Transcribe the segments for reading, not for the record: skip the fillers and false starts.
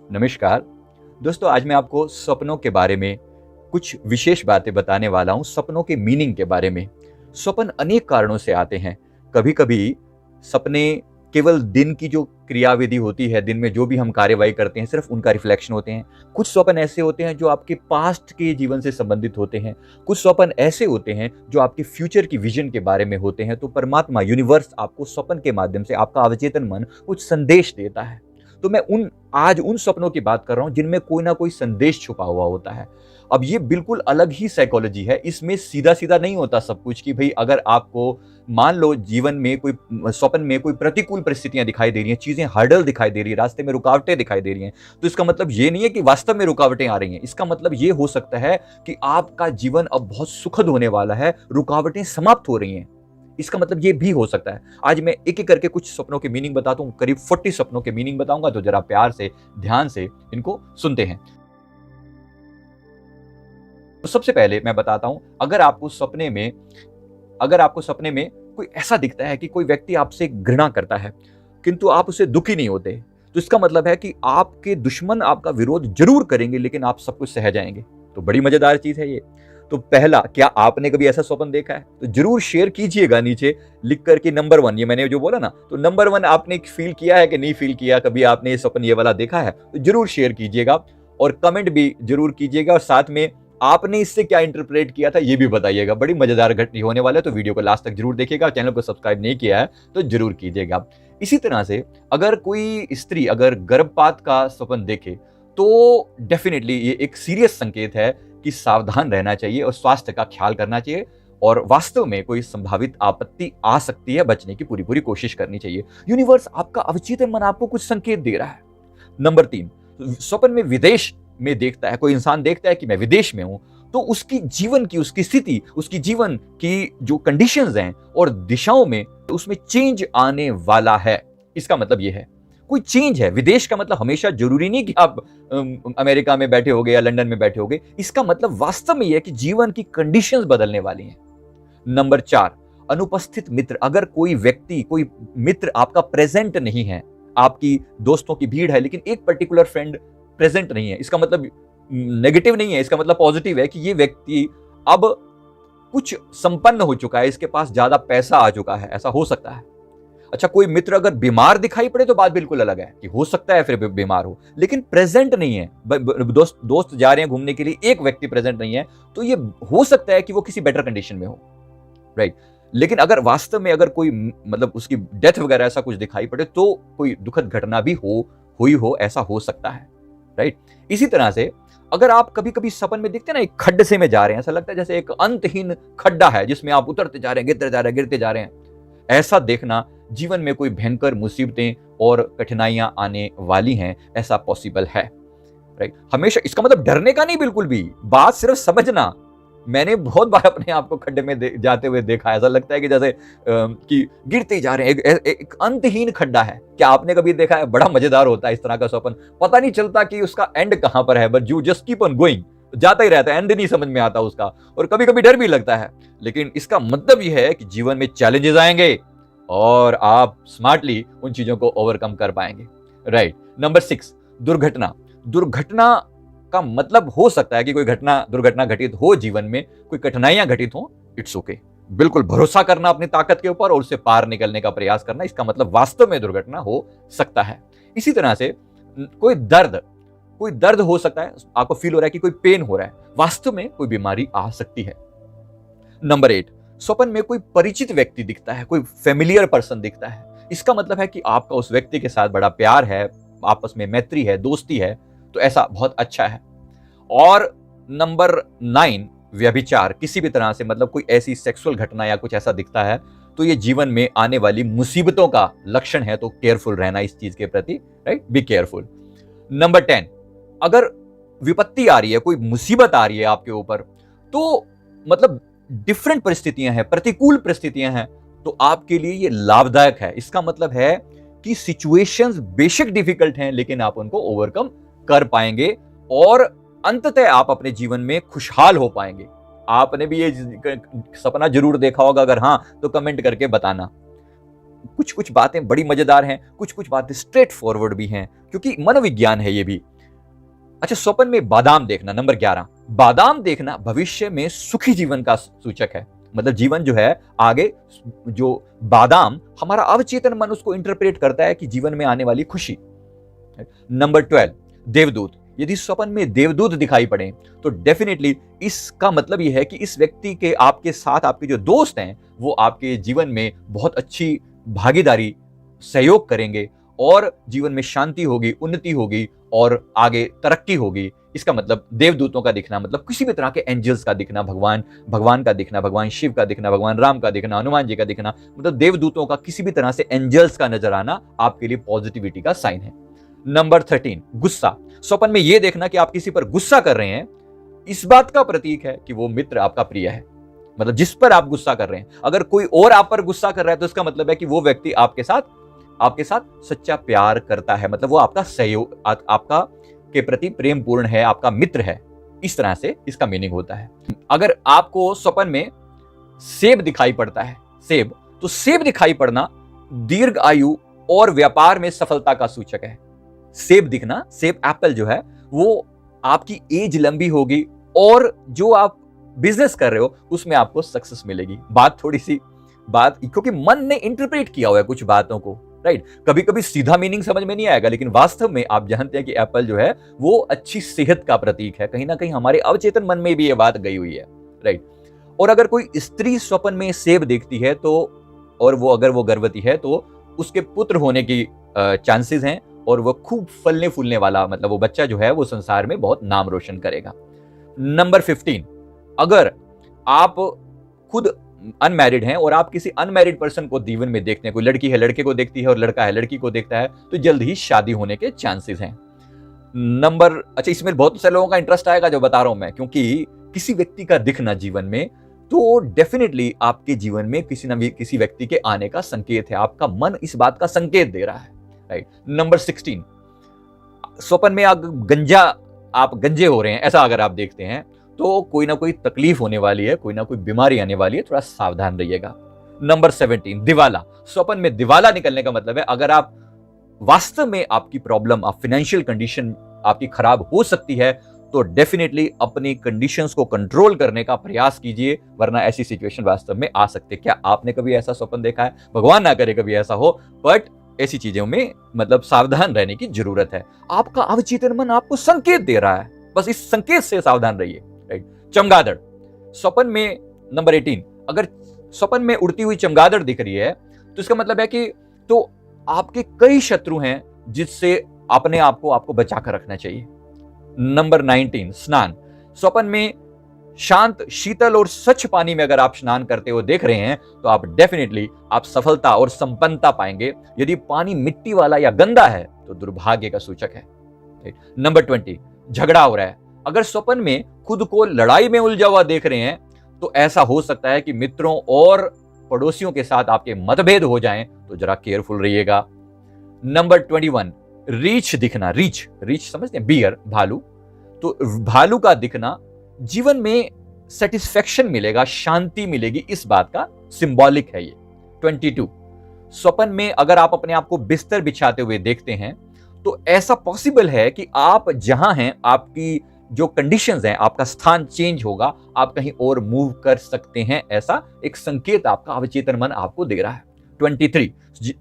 नमस्कार दोस्तों, आज मैं आपको सपनों के बारे में कुछ विशेष बातें बताने वाला हूं। सपनों के मीनिंग के बारे में। स्वप्न अनेक कारणों से आते हैं। कभी कभी सपने केवल दिन की जो क्रियाविधि होती है, दिन में जो भी हम कार्यवाही करते हैं, सिर्फ उनका रिफ्लेक्शन होते हैं। कुछ स्वप्न ऐसे होते हैं जो आपके पास्ट के जीवन से संबंधित होते हैं। कुछ स्वप्न ऐसे होते हैं जो आपके फ्यूचर की विजन के बारे में होते हैं। तो परमात्मा, यूनिवर्स आपको स्वप्न के माध्यम से, आपका अवचेतन मन कुछ संदेश देता है। तो मैं आज उन सपनों की बात कर रहा हूं जिनमें कोई ना कोई संदेश छुपा हुआ होता है। अब ये बिल्कुल अलग ही साइकोलॉजी है। इसमें सीधा सीधा नहीं होता सब कुछ कि भाई अगर आपको मान लो जीवन में कोई स्वप्न में कोई प्रतिकूल परिस्थितियां दिखाई दे रही हैं, चीजें हर्डल दिखाई दे रही है, रास्ते में रुकावटें दिखाई दे रही हैं, तो इसका मतलब ये नहीं है कि वास्तव में रुकावटें आ रही हैं। इसका मतलब ये हो सकता है कि आपका जीवन अब बहुत सुखद होने वाला है, रुकावटें समाप्त हो रही हैं। इसका मतलब ये भी हो सकता है। आज मैं एक एक करके कुछ सपनों के मीनिंग बताता हूं। करीब 40 सपनों के मीनिंग बताऊंगा, तो जरा प्यार से, ध्यान से इनको सुनते हैं। तो सबसे पहले मैं बताता हूं, अगर आपको सपने में कोई ऐसा दिखता है कि कोई व्यक्ति आपसे घृणा करता है किंतु आप उससे दुखी नहीं होते, तो इसका मतलब है कि आपके दुश्मन आपका विरोध जरूर करेंगे लेकिन आप सब कुछ सह जाएंगे। तो बड़ी मजेदार चीज है ये। तो पहला, क्या आपने कभी ऐसा स्वप्न देखा है? तो जरूर शेयर कीजिएगा नीचे लिख करके नंबर 1। ये मैंने जो बोला ना, तो नंबर 1 आपने फील किया है कि नहीं फील किया, कभी आपने ये स्वप्न ये वाला देखा है? तो जरूर शेयर कीजिएगा और कमेंट भी जरूर कीजिएगा, और साथ में आपने इससे क्या इंटरप्रेट किया था ये भी बताइएगा। बड़ी मजेदार घटना होने वाला है, तो वीडियो को लास्ट तक जरूर देखिएगा। चैनल को सब्सक्राइब नहीं किया है तो जरूर कीजिएगा। इसी तरह से अगर कोई स्त्री अगर गर्भपात का स्वप्न देखे तो डेफिनेटली ये एक सीरियस संकेत है कि सावधान रहना चाहिए और स्वास्थ्य का ख्याल करना चाहिए, और वास्तव में कोई संभावित आपत्ति आ सकती है, बचने की पूरी कोशिश करनी चाहिए। यूनिवर्स, आपका अवचेतन मन आपको कुछ संकेत दे रहा है। नंबर 3, स्वप्न में विदेश में देखता है, कोई इंसान देखता है कि मैं विदेश में हूं, तो उसकी जीवन की, उसकी स्थिति, उसकी जीवन की जो कंडीशंस हैं और दिशाओं में, उसमें चेंज आने वाला है। इसका मतलब यह है कोई चेंज है। विदेश का मतलब हमेशा जरूरी नहीं कि आप अमेरिका में बैठे होगे या लंदन में बैठे होगे। इसका मतलब वास्तव में यह है कि जीवन की कंडीशंस बदलने वाली हैं। नंबर 4, अनुपस्थित मित्र। अगर कोई व्यक्ति, कोई मित्र आपका प्रेजेंट नहीं है, आपकी दोस्तों की भीड़ है लेकिन एक पर्टिकुलर फ्रेंड प्रेजेंट नहीं है, इसका मतलब नेगेटिव नहीं है, इसका मतलब पॉजिटिव है कि ये व्यक्ति अब कुछ संपन्न हो चुका है, इसके पास ज्यादा पैसा आ चुका है, ऐसा हो सकता है। अच्छा, कोई मित्र अगर बीमार दिखाई पड़े तो बात बिल्कुल अलग है कि हो सकता है फिर बीमार हो, लेकिन प्रेजेंट नहीं है। दोस्त जा रहे हैं घूमने के लिए, एक व्यक्ति प्रेजेंट नहीं है, तो ये हो सकता है कि वो किसी बेटर कंडीशन में हो, राइट। लेकिन अगर वास्तव में अगर कोई मतलब उसकी डेथ वगैरह ऐसा कुछ दिखाई पड़े तो कोई दुखद घटना भी हुई हो, ऐसा हो सकता है, राइट। इसी तरह से अगर आप कभी कभी सपन में देखते हैं ना, एक खड्डे से में जा रहे हैं, ऐसा लगता है जैसे एक अंतहीन खड्डा है जिसमें आप उतरते जा रहे हैं, गिरते जा रहे हैं, ऐसा देखना जीवन में कोई भयंकर मुसीबतें और कठिनाइयां आने वाली हैं, ऐसा पॉसिबल है, राइट। हमेशा इसका मतलब डरने का नहीं, बिल्कुल भी, बात सिर्फ समझना। मैंने बहुत बार अपने आप को खड्डे में जाते हुए देखा। ऐसा लगता है कि जैसे कि गिरते जा रहे हैं, एक अंतहीन खड्डा है। क्या आपने कभी देखा है? बड़ा मजेदार होता है इस तरह का स्वप्न। पता नहीं चलता कि उसका एंड कहां पर है, but you just keep on going, जाता ही रहता है, एंड नहीं समझ में आता उसका, और कभी कभी डर भी लगता है। लेकिन इसका मतलब यह है कि जीवन में चैलेंजेस आएंगे और आप स्मार्टली उन चीजों को ओवरकम कर पाएंगे, राइट। नंबर 6, दुर्घटना का मतलब हो सकता है कि कोई दुर्घटना घटित हो, जीवन में कोई कठिनाइयां घटित हो। इट्स ओके, बिल्कुल भरोसा करना अपनी ताकत के ऊपर और उससे पार निकलने का प्रयास करना, इसका मतलब वास्तव में दुर्घटना हो सकता है। इसी तरह से कोई दर्द हो सकता है, आपको फील हो रहा है कि कोई पेन हो रहा है, वास्तव में कोई बीमारी आ सकती है। नंबर 8, स्वप्न में कोई परिचित व्यक्ति दिखता है, कोई फेमिलियर पर्सन दिखता है, इसका मतलब है कि आपका उस व्यक्ति के साथ बड़ा प्यार है, आपस में मैत्री है, दोस्ती है, तो ऐसा बहुत अच्छा है। और नंबर 9, व्यभिचार। किसी भी तरह से मतलब कोई ऐसी सेक्सुअल घटना या कुछ ऐसा दिखता है तो ये जीवन में आने वाली मुसीबतों का लक्षण है, तो केयरफुल रहना इस चीज के प्रति, राइट, बी केयरफुल। नंबर 10, अगर विपत्ति आ रही है, कोई मुसीबत आ रही है आपके ऊपर, तो मतलब डिफरेंट परिस्थितियां हैं, प्रतिकूल परिस्थितियां हैं, तो आपके लिए ये लाभदायक है। इसका मतलब है कि सिचुएशंस बेशक डिफिकल्ट हैं लेकिन आप उनको ओवरकम कर पाएंगे और अंततः आप अपने जीवन में खुशहाल हो पाएंगे। आपने भी ये सपना जरूर देखा होगा, अगर हाँ तो कमेंट करके बताना। कुछ कुछ बातें बड़ी मजेदार हैं, कुछ कुछ बातें स्ट्रेट फॉरवर्ड भी हैं, क्योंकि मनोविज्ञान है ये भी। अच्छा, स्वप्न में बादाम देखना, नंबर 11। बादाम देखना भविष्य में सुखी जीवन का सूचक है। मतलब जीवन जो है आगे, जो बादाम हमारा अवचेतन मन उसको इंटरप्रेट करता है कि जीवन में आने वाली खुशी। नंबर 12, देवदूत। यदि स्वप्न में देवदूत दिखाई पड़े तो डेफिनेटली इसका मतलब यह है कि इस व्यक्ति के आपके साथ आपके जो दोस्त हैं वो आपके जीवन में बहुत अच्छी भागीदारी, सहयोग करेंगे और जीवन में शांति होगी, उन्नति होगी और आगे तरक्की होगी। इसका मतलब देवदूतों का दिखना, मतलब किसी भी तरह के एंजल्स का दिखना, भगवान का दिखना, भगवान शिव का दिखना, भगवान राम का दिखना, हनुमान जी का दिखना, मतलब देवदूतों का किसी भी तरह से एंजल्स का नजर आना आपके लिए पॉजिटिविटी का साइन है। नंबर 13, गुस्सा। स्वप्न में यह देखना कि आप किसी पर गुस्सा कर रहे हैं, इस बात का प्रतीक है कि वो मित्र आपका प्रिय है। मतलब जिस पर आप गुस्सा कर रहे हैं, अगर कोई और आप पर गुस्सा कर रहा है तो इसका मतलब है कि वो व्यक्ति आपके साथ सच्चा प्यार करता है, मतलब वो आपका सहयोग, आपका के प्रति प्रेम पूर्ण है, आपका मित्र है। इस तरह से इसका मीनिंग होता है। अगर आपको स्वप्न में सेब दिखाई पड़ता है, तो सेब दिखाई पड़ना दीर्घ आयु और व्यापार में सफलता का सूचक है। सेब दिखना, सेब एप्पल जो है वो आपकी एज लंबी होगी और जो आप बिजनेस कर रहे हो उसमें आपको सक्सेस मिलेगी। क्योंकि मन ने इंटरप्रेट किया हुआ है कुछ बातों को, राइट। कभी कभी सीधा मीनिंग समझ में नहीं आएगा, लेकिन वास्तव में आप जानते हैं कि एप्पल जो है वो अच्छी सेहत का प्रतीक है। कहीं ना कहीं हमारे अवचेतन मन में भी ये बात गई हुई है, राइट। और अगर कोई स्त्री स्वप्न में सेब देखती है और अगर वो गर्भवती है तो उसके पुत्र होने की चांसेस हैं और वो खूब फलने फूलने वाला, मतलब वो बच्चा जो है वो संसार में बहुत नाम रोशन करेगा। नंबर 15, अगर आप खुद अनमैरिड हैं और आप किसी अनमैरिड पर्सन को जीवन में देखते हैं, कोई लड़की है लड़के को देखती है और लड़का है लड़की को देखता है, तो जल्द ही शादी होने के चांसेस हैं। अच्छा, इसमें बहुत से लोगों का इंटरेस्ट आएगा जो बता रहा हूं मैं, क्योंकि किसी व्यक्ति का दिखना जीवन में तो डेफिनेटली आपके जीवन में किसी व्यक्ति के आने का संकेत है। आपका मन इस बात का संकेत दे रहा है, राइट। नंबर 16, स्वप्न में आप गंजे हो रहे हैं, ऐसा अगर आप देखते हैं तो कोई ना कोई तकलीफ होने वाली है, कोई ना कोई बीमारी आने वाली है, थोड़ा सावधान रहिएगा। नंबर 17, दिवाला। स्वप्न में दिवाला निकलने का मतलब है अगर आप वास्तव में आपकी प्रॉब्लम, आप फाइनेंशियल कंडीशन आपकी खराब हो सकती है तो डेफिनेटली अपनी कंडीशंस को कंट्रोल करने का प्रयास कीजिए, वरना ऐसी सिचुएशन वास्तव में आ सकती है। क्या आपने कभी ऐसा स्वप्न देखा है? भगवान ना करे कभी ऐसा हो, बट ऐसी चीजों में मतलब सावधान रहने की जरूरत है। आपका अवचेतन मन आपको संकेत दे रहा है, बस इस संकेत से सावधान रहिए, राइट। चमगादड़। स्वप्न में नंबर 18, अगर स्वप्न में उड़ती हुई चमगादड़ दिख रही है तो इसका मतलब है कि तो आपके कई शत्रु हैं जिससे अपने आप को आपको बचा कर रखना चाहिए। नंबर 19, स्नान। स्वप्न में शांत, शीतल और स्वच्छ पानी में अगर आप स्नान करते हुए देख रहे हैं तो आप डेफिनेटली आप सफलता और संपन्नता पाएंगे। यदि पानी मिट्टी वाला या गंदा है तो दुर्भाग्य का सूचक है। नंबर 20, झगड़ा हो रहा है। अगर स्वप्न में खुद को लड़ाई में उलझा हुआ देख रहे हैं तो ऐसा हो सकता है कि मित्रों और पड़ोसियों के साथ आपके मतभेद हो जाएं, तो जरा केयरफुल रहिएगा। नंबर 21, रीछ दिखना। रीछ समझते हैं, बियर, भालू। तो भालू का दिखना जीवन में सेटिस्फेक्शन मिलेगा, शांति मिलेगी, इस बात का सिंबॉलिक है ये। 22, स्वप्न में अगर आप अपने आप को बिस्तर बिछाते हुए देखते हैं तो ऐसा पॉसिबल है कि आप जहां हैं, आपकी जो कंडीशंस हैं, आपका स्थान चेंज होगा, आप कहीं और मूव कर सकते हैं, ऐसा एक संकेत आपका अवचेतन मन आपको दे रहा है। 23,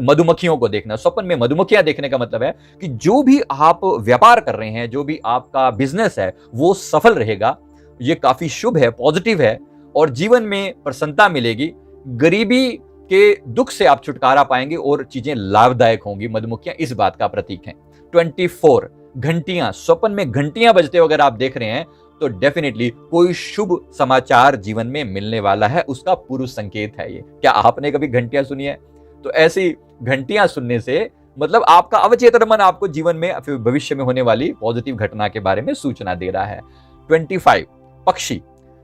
मधुमक्खियों को देखना। स्वप्न में मधुमक्खियां देखने का मतलब है कि जो भी आप व्यापार कर रहे हैं, जो भी आपका बिजनेस है, वो सफल रहेगा। ये काफी शुभ है, पॉजिटिव है और जीवन में प्रसन्नता मिलेगी। गरीबी के दुख से आप छुटकारा पाएंगे और चीजें लाभदायक होंगी। मधुमक्खियां इस बात का प्रतीक हैं। 24, घंटियां। स्वप्न में घंटियां बजते हुए अगर आप देख रहे हैं तो डेफिनेटली कोई शुभ समाचार जीवन में मिलने वाला है, उसका पूर्व संकेत है ये। क्या आपने कभी घंटियां सुनी है? तो ऐसी घंटियां सुनने से मतलब आपका अवचेतन मन आपको जीवन में भविष्य में होने वाली पॉजिटिव घटना के बारे में सूचना दे रहा है। 25, पक्षी।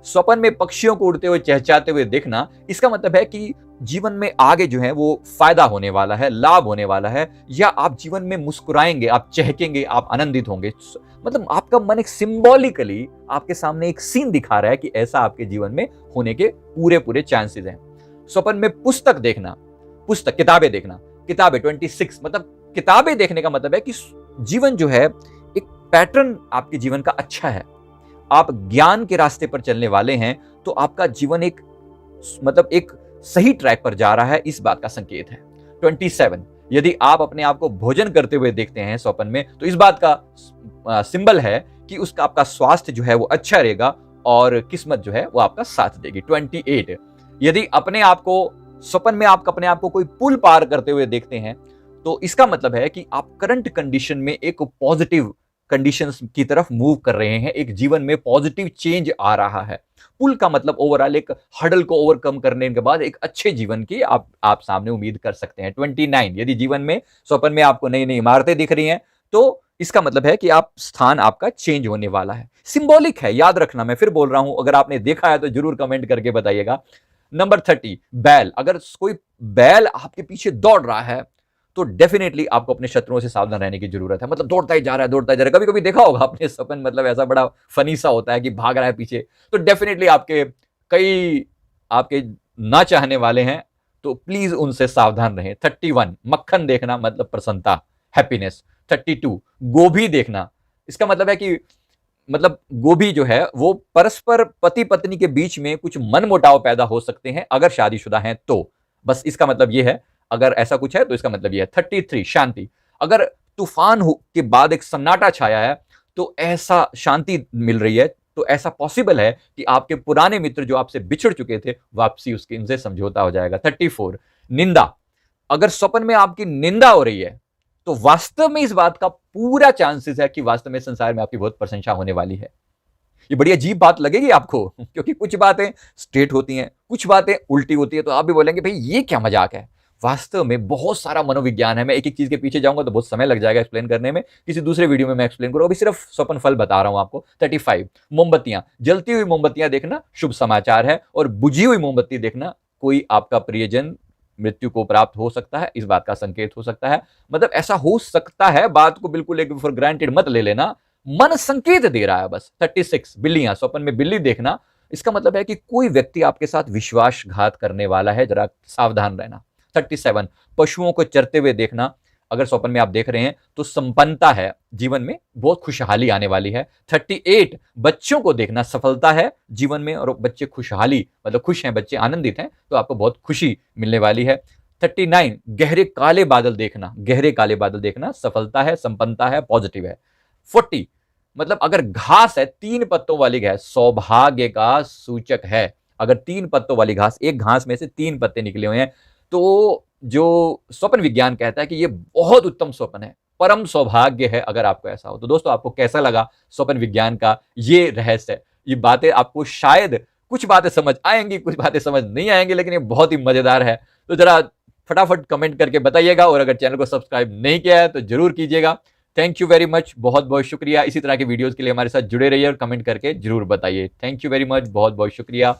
स्वप्न में पक्षियों को उड़ते हुए, चहचहाते हुए देखना, इसका मतलब है कि जीवन में आगे जो है वो फायदा होने वाला है, लाभ होने वाला है, या आप जीवन में मुस्कुराएंगे, आप चहकेंगे, आप आनंदित होंगे। मतलब आपका मन एक सिंबॉलिकली आपके सामने एक सीन दिखा रहा है कि ऐसा आपके जीवन में होने के पूरे चांसेस हैं। स्वप्न में पुस्तक देखना, किताबें देखना। किताबें 26, मतलब किताबें देखने का मतलब है कि जीवन जो है एक पैटर्न आपके जीवन का अच्छा है, आप ज्ञान के रास्ते पर चलने वाले हैं, तो आपका जीवन एक सही ट्रैक पर जा रहा है, इस बात का संकेत है। 27, यदि आप अपने आप को भोजन करते हुए देखते हैं स्वप्न में, तो इस बात का सिंबल है कि उसका आपका स्वास्थ्य जो है वो अच्छा रहेगा और किस्मत जो है वो आपका साथ देगी। 28, यदि अपने आप को स्वप्न में आप अपने आप को कोई पुल पार करते हुए देखते हैं, तो इसका मतलब है कि आप करंट कंडीशन में एक पॉजिटिव कंडीशंस की तरफ मूव कर रहे हैं, एक जीवन में पॉजिटिव चेंज आ रहा है। पुल का मतलब ओवरऑल एक हडल को ओवरकम करने के बाद एक अच्छे जीवन की आप सामने उम्मीद कर सकते हैं। 29, यदि जीवन में स्वप्न में आपको नई नई इमारतें दिख रही हैं, तो इसका मतलब है कि आप स्थान आपका चेंज होने वाला है। सिंबॉलिक है, याद रखना, मैं फिर बोल रहा हूं, अगर आपने देखा है तो जरूर कमेंट करके बताइएगा। नंबर 30, बैल, अगर कोई बैल आपके पीछे दौड़ रहा है तो डेफिनेटली आपको अपने शत्रुओं से सावधान रहने की जरूरत है। मतलब दौड़ता ही जा रहा है, दौड़ता ही जा रहा है। कभी कभी देखा होगा आपने सपन, मतलब ऐसा बड़ा फनी सा होता है कि भाग रहा है पीछे, तो डेफिनेटली आपके ना चाहने वाले हैं, तो प्लीज उनसे सावधान रहें। 31, मक्खन देखना मतलब प्रसन्नता, हैप्पीनेस। 32, गोभी देखना, इसका मतलब है कि गोभी जो है वो परस्पर पति पत्नी के बीच में कुछ मनमुटाव पैदा हो सकते हैं अगर शादीशुदा हैं तो। बस इसका मतलब ये है, अगर ऐसा कुछ है तो इसका मतलब ये है। 33, शांति, अगर तूफान के बाद एक सन्नाटा छाया है तो ऐसा शांति मिल रही है, तो ऐसा पॉसिबल है कि आपके पुराने मित्र जो आपसे बिछड़ चुके थे, वापसी उसकी इनसे समझौता हो जाएगा। 34, निंदा, अगर स्वप्न में आपकी निंदा हो रही है तो वास्तव में इस बात का पूरा चांसेस है कि वास्तव में संसार में आपकी बहुत प्रशंसा होने वाली है। ये बड़ी अजीब बात लगेगी आपको, क्योंकि कुछ बातें स्ट्रेट होती हैं, कुछ बातें उल्टी होती है, तो आप भी बोलेंगे भाई ये क्या मजाक है। वास्तव में बहुत सारा मनोविज्ञान है, मैं एक एक चीज के पीछे जाऊंगा तो बहुत समय लग जाएगा एक्सप्लेन करने में, किसी दूसरे वीडियो में मैं एक्सप्लेन करूंगा, अभी सिर्फ स्वप्न फल बता रहा हूं आपको। 35, मोमबत्तियां, जलती हुई मोमबत्तियां देखना शुभ समाचार है, और बुझी हुई मोमबत्ती देखना कोई आपका प्रियजन मृत्यु को प्राप्त हो सकता है, इस बात का संकेत हो सकता है। मतलब ऐसा हो सकता है, बात को बिल्कुल एक फॉर ग्रांटेड मत ले लेना, मन संकेत दे रहा है बस। 36, बिल्लियां, स्वप्न में बिल्ली देखना, इसका मतलब है कि कोई व्यक्ति आपके साथ विश्वासघात करने वाला है, जरा सावधान रहना। 37, पशुओं को चरते हुए देखना, अगर स्वप्न में आप देख रहे हैं तो संपन्नता है, जीवन में बहुत खुशहाली आने वाली है। 38, बच्चों को देखना, सफलता है जीवन में, और बच्चे खुशहाली मतलब खुश हैं, बच्चे आनंदित हैं, तो आपको बहुत खुशी मिलने वाली है। 39, गहरे काले बादल देखना, गहरे काले बादल देखना सफलता है, संपन्नता है, पॉजिटिव है। 40, मतलब अगर घास है, 3 पत्तों वाली घास, सौभाग्य का सूचक है। अगर 3 पत्तों वाली घास, एक घास में से 3 पत्ते निकले हुए हैं, तो जो स्वप्न विज्ञान कहता है कि ये बहुत उत्तम स्वप्न है, परम सौभाग्य है अगर आपको ऐसा हो। तो दोस्तों, आपको कैसा लगा स्वप्न विज्ञान का ये रहस्य, ये बातें आपको शायद कुछ बातें समझ आएंगी, कुछ बातें समझ नहीं आएंगी, लेकिन ये बहुत ही मजेदार है। तो जरा फटाफट कमेंट करके बताइएगा, और अगर चैनल को सब्सक्राइब नहीं किया है तो जरूर कीजिएगा। थैंक यू वेरी मच, बहुत बहुत शुक्रिया। इसी तरह के वीडियोस के लिए हमारे साथ जुड़े रहिए और कमेंट करके जरूर बताइए। थैंक यू वेरी मच, बहुत बहुत शुक्रिया।